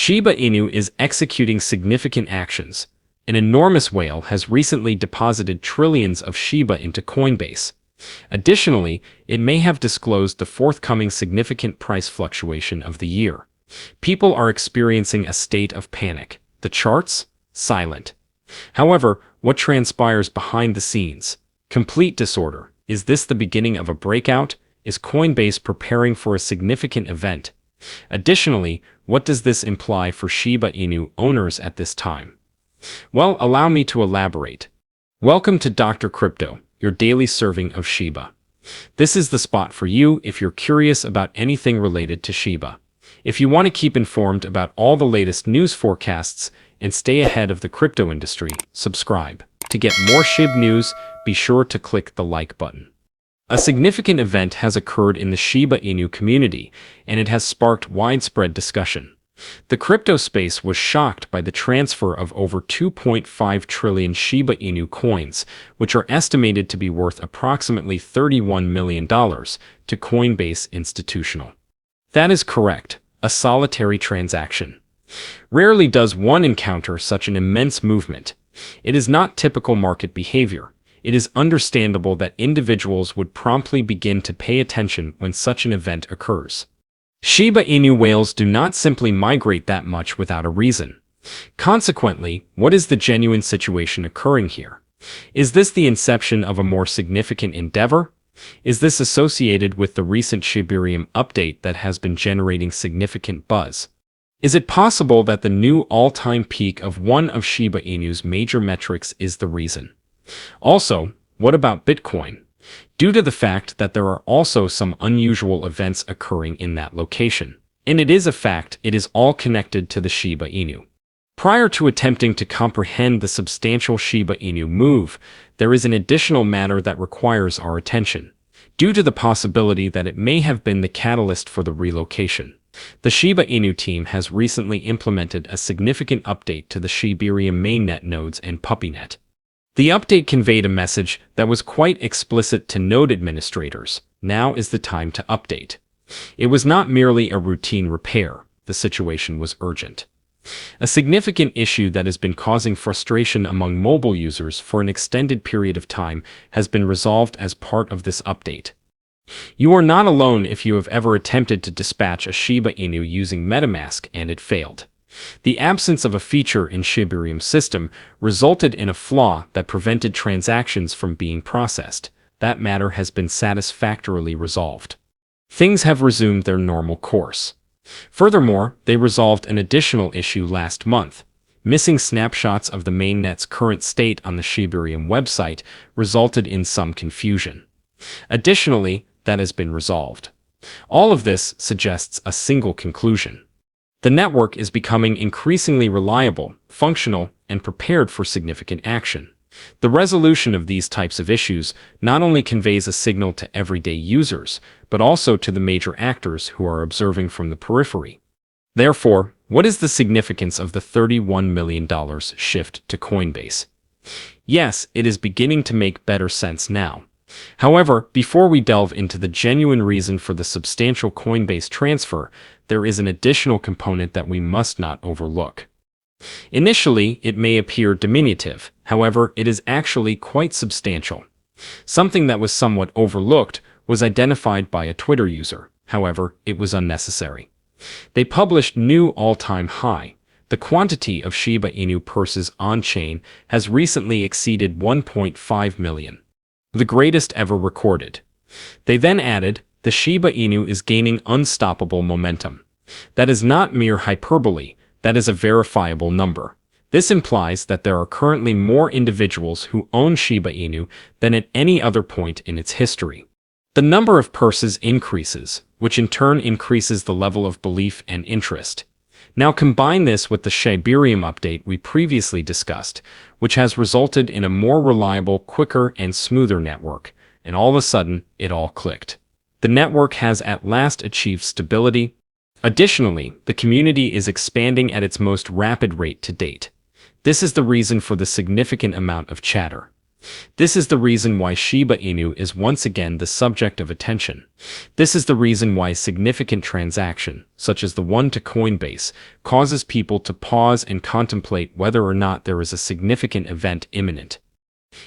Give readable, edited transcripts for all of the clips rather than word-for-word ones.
Shiba Inu is executing significant actions. An enormous whale has recently deposited trillions of Shiba into Coinbase. Additionally, it may have disclosed the forthcoming significant price fluctuation of the year. People are experiencing a state of panic. The charts? Silent. However, what transpires behind the scenes? Complete disorder. Is this the beginning of a breakout? Is Coinbase preparing for a significant event? Additionally, what does this imply for Shiba Inu owners at this time? Well, allow me to elaborate. Welcome to Dr. Crypto, your daily serving of Shiba. This is the spot for you if you're curious about anything related to Shiba. If you want to keep informed about all the latest news forecasts and stay ahead of the crypto industry, subscribe. To get more Shib news, be sure to click the like button. A significant event has occurred in the Shiba Inu community, and it has sparked widespread discussion. The crypto space was shocked by the transfer of over 2.5 trillion Shiba Inu coins, which are estimated to be worth approximately $31 million, to Coinbase Institutional. That is correct, a solitary transaction. Rarely does one encounter such an immense movement. It is not typical market behavior. It is understandable that individuals would promptly begin to pay attention when such an event occurs. Shiba Inu whales do not simply migrate that much without a reason. Consequently, what is the genuine situation occurring here? Is this the inception of a more significant endeavor? Is this associated with the recent Shibarium update that has been generating significant buzz? Is it possible that the new all-time peak of one of Shiba Inu's major metrics is the reason? Also, what about Bitcoin? Due to the fact that there are also some unusual events occurring in that location. And it is a fact, it is all connected to the Shiba Inu. Prior to attempting to comprehend the substantial Shiba Inu move, there is an additional matter that requires our attention. Due to the possibility that it may have been the catalyst for the relocation, the Shiba Inu team has recently implemented a significant update to the Shibarium mainnet nodes and PuppyNet. The update conveyed a message that was quite explicit to node administrators. Now is the time to update. It was not merely a routine repair. The situation was urgent. A significant issue that has been causing frustration among mobile users for an extended period of time has been resolved as part of this update. You are not alone if you have ever attempted to dispatch a Shiba Inu using MetaMask and it failed. The absence of a feature in Shibarium's system resulted in a flaw that prevented transactions from being processed. That matter has been satisfactorily resolved. Things have resumed their normal course. Furthermore, they resolved an additional issue last month. Missing snapshots of the mainnet's current state on the Shibarium website resulted in some confusion. Additionally, that has been resolved. All of this suggests a single conclusion. The network is becoming increasingly reliable, functional, and prepared for significant action. The resolution of these types of issues not only conveys a signal to everyday users, but also to the major actors who are observing from the periphery. Therefore, what is the significance of the $31 million shift to Coinbase? Yes, it is beginning to make better sense now. However, before we delve into the genuine reason for the substantial Coinbase transfer, there is an additional component that we must not overlook. Initially, it may appear diminutive. However, it is actually quite substantial. Something that was somewhat overlooked was identified by a Twitter user. However, it was unnecessary. They published new all-time high. The quantity of Shiba Inu purses on-chain has recently exceeded 1.5 million. The greatest ever recorded. They then added, the Shiba Inu is gaining unstoppable momentum. That is not mere hyperbole, that is a verifiable number. This implies that there are currently more individuals who own Shiba Inu than at any other point in its history. The number of purses increases, which in turn increases the level of belief and interest. Now combine this with the Shibarium update we previously discussed, which has resulted in a more reliable, quicker, and smoother network, and all of a sudden, it all clicked. The network has at last achieved stability. Additionally, the community is expanding at its most rapid rate to date. This is the reason for the significant amount of chatter. This is the reason why Shiba Inu is once again the subject of attention. This is the reason why significant transaction, such as the one to Coinbase, causes people to pause and contemplate whether or not there is a significant event imminent.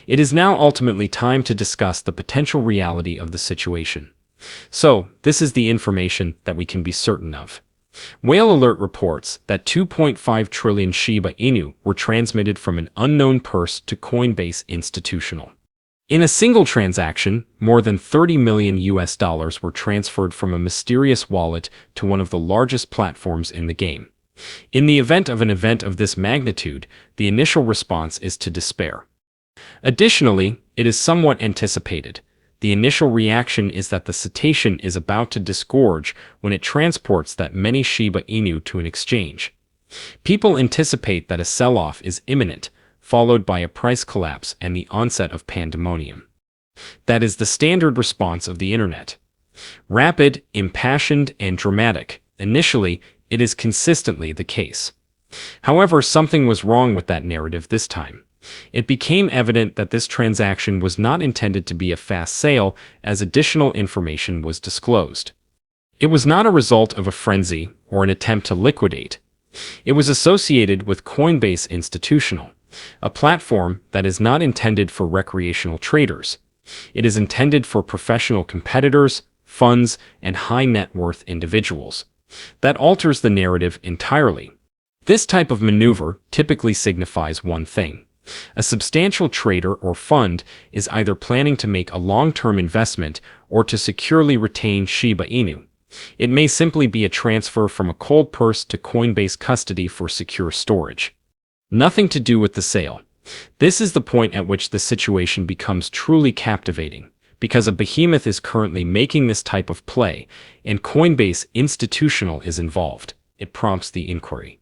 It is now ultimately time to discuss the potential reality of the situation. So, this is the information that we can be certain of. Whale Alert reports that 2.5 trillion Shiba Inu were transmitted from an unknown purse to Coinbase Institutional. In a single transaction, more than 30 million US dollars were transferred from a mysterious wallet to one of the largest platforms in the game. In the event of this magnitude, the initial response is to despair. Additionally, it is somewhat anticipated. The initial reaction is that the cetacean is about to disgorge when it transports that many Shiba Inu to an exchange. People anticipate that a sell-off is imminent, followed by a price collapse and the onset of pandemonium. That is the standard response of the internet. Rapid, impassioned, and dramatic. Initially, it is consistently the case. However, something was wrong with that narrative this time. It became evident that this transaction was not intended to be a fast sale, as additional information was disclosed. It was not a result of a frenzy or an attempt to liquidate. It was associated with Coinbase Institutional, a platform that is not intended for recreational traders. It is intended for professional competitors, funds, and high-net-worth individuals. That alters the narrative entirely. This type of maneuver typically signifies one thing. A substantial trader or fund is either planning to make a long-term investment or to securely retain Shiba Inu. It may simply be a transfer from a cold purse to Coinbase custody for secure storage. Nothing to do with the sale. This is the point at which the situation becomes truly captivating, because a behemoth is currently making this type of play, and Coinbase Institutional is involved. It prompts the inquiry.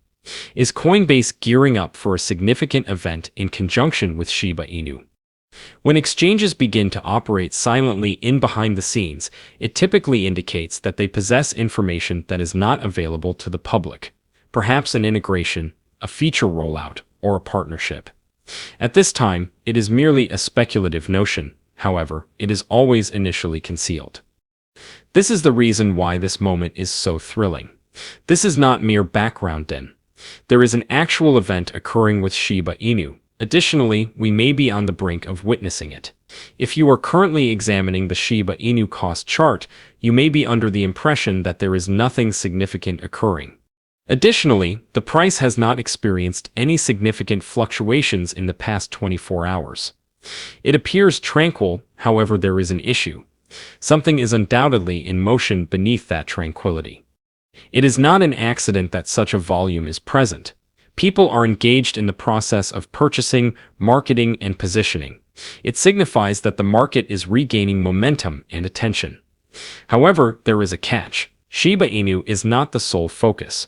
Is Coinbase gearing up for a significant event in conjunction with Shiba Inu? When exchanges begin to operate silently in behind the scenes, it typically indicates that they possess information that is not available to the public, perhaps an integration, a feature rollout, or a partnership. At this time, it is merely a speculative notion. However, it is always initially concealed. This is the reason why this moment is so thrilling. This is not mere background din. There is an actual event occurring with Shiba Inu. Additionally, we may be on the brink of witnessing it. If you are currently examining the Shiba Inu cost chart, you may be under the impression that there is nothing significant occurring. Additionally, the price has not experienced any significant fluctuations in the past 24 hours. It appears tranquil, however there is an issue. Something is undoubtedly in motion beneath that tranquility. It is not an accident that such a volume is present. People are engaged in the process of purchasing, marketing, and positioning. It signifies that the market is regaining momentum and attention. However, there is a catch. Shiba Inu is not the sole focus.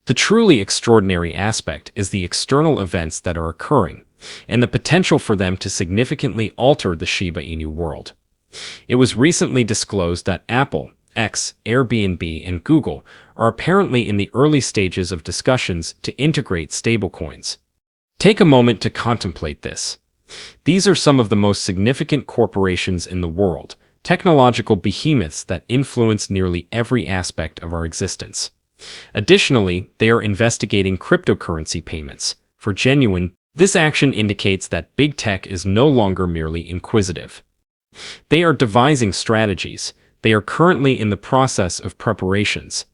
The truly extraordinary aspect is the external events that are occurring, and the potential for them to significantly alter the Shiba Inu world. It was recently disclosed that Apple, X, Airbnb, and Google are apparently in the early stages of discussions to integrate stablecoins. Take a moment to contemplate this. These are some of the most significant corporations in the world, technological behemoths that influence nearly every aspect of our existence. Additionally, they are investigating cryptocurrency payments. For genuine, this action indicates that big tech is no longer merely inquisitive. They are devising strategies. They are currently in the process of preparations.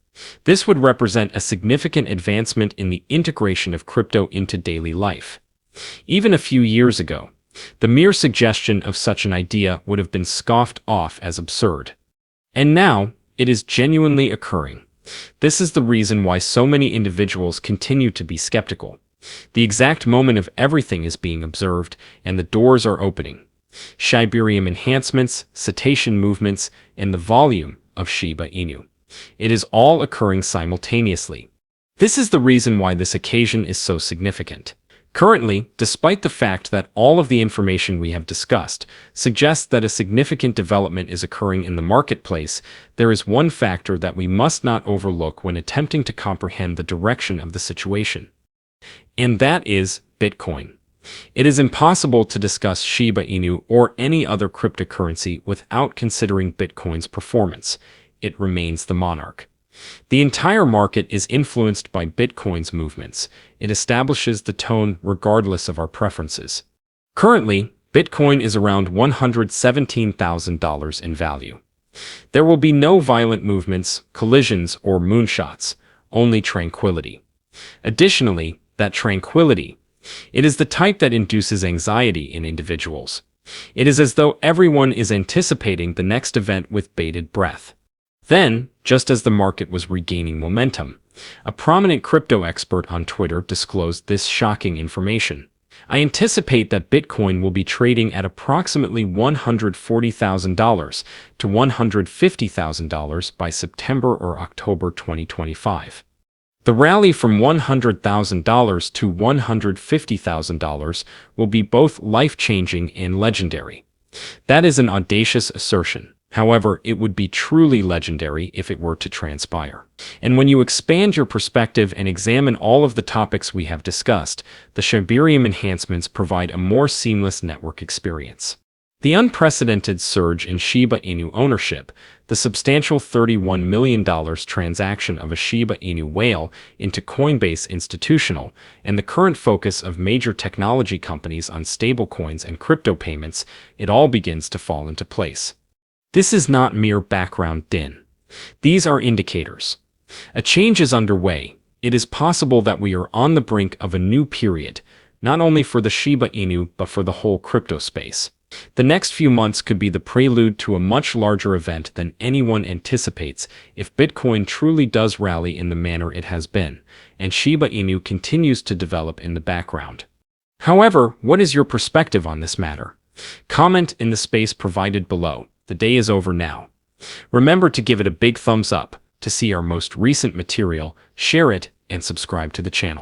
This would represent a significant advancement in the integration of crypto into daily life. Even a few years ago, the mere suggestion of such an idea would have been scoffed off as absurd. And now, it is genuinely occurring. This is the reason why so many individuals continue to be skeptical. The exact moment of everything is being observed, and the doors are opening. Shibarium enhancements, cetacean movements, and the volume of Shiba Inu. It is all occurring simultaneously. This is the reason why this occasion is so significant. Currently, despite the fact that all of the information we have discussed suggests that a significant development is occurring in the marketplace, there is one factor that we must not overlook when attempting to comprehend the direction of the situation. And that is Bitcoin. It is impossible to discuss Shiba Inu or any other cryptocurrency without considering Bitcoin's performance. It remains the monarch. The entire market is influenced by Bitcoin's movements. It establishes the tone regardless of our preferences. Currently, Bitcoin is around $117,000 in value. There will be no violent movements, collisions, or moonshots, only tranquility. Additionally, that tranquility, it is the type that induces anxiety in individuals. It is as though everyone is anticipating the next event with bated breath. Then, just as the market was regaining momentum, a prominent crypto expert on Twitter disclosed this shocking information. I anticipate that Bitcoin will be trading at approximately $140,000 to $150,000 by September or October 2025. The rally from $100,000 to $150,000 will be both life-changing and legendary. That is an audacious assertion. However, it would be truly legendary if it were to transpire. And when you expand your perspective and examine all of the topics we have discussed, the Shibarium enhancements provide a more seamless network experience. The unprecedented surge in Shiba Inu ownership, the substantial $31 million transaction of a Shiba Inu whale into Coinbase Institutional, and the current focus of major technology companies on stablecoins and crypto payments, it all begins to fall into place. This is not mere background din. These are indicators. A change is underway. It is possible that we are on the brink of a new period, not only for the Shiba Inu but for the whole crypto space. The next few months could be the prelude to a much larger event than anyone anticipates if Bitcoin truly does rally in the manner it has been, and Shiba Inu continues to develop in the background. However, what is your perspective on this matter? Comment in the space provided below. The day is over now. Remember to give it a big thumbs up, to see our most recent material, share it, and subscribe to the channel.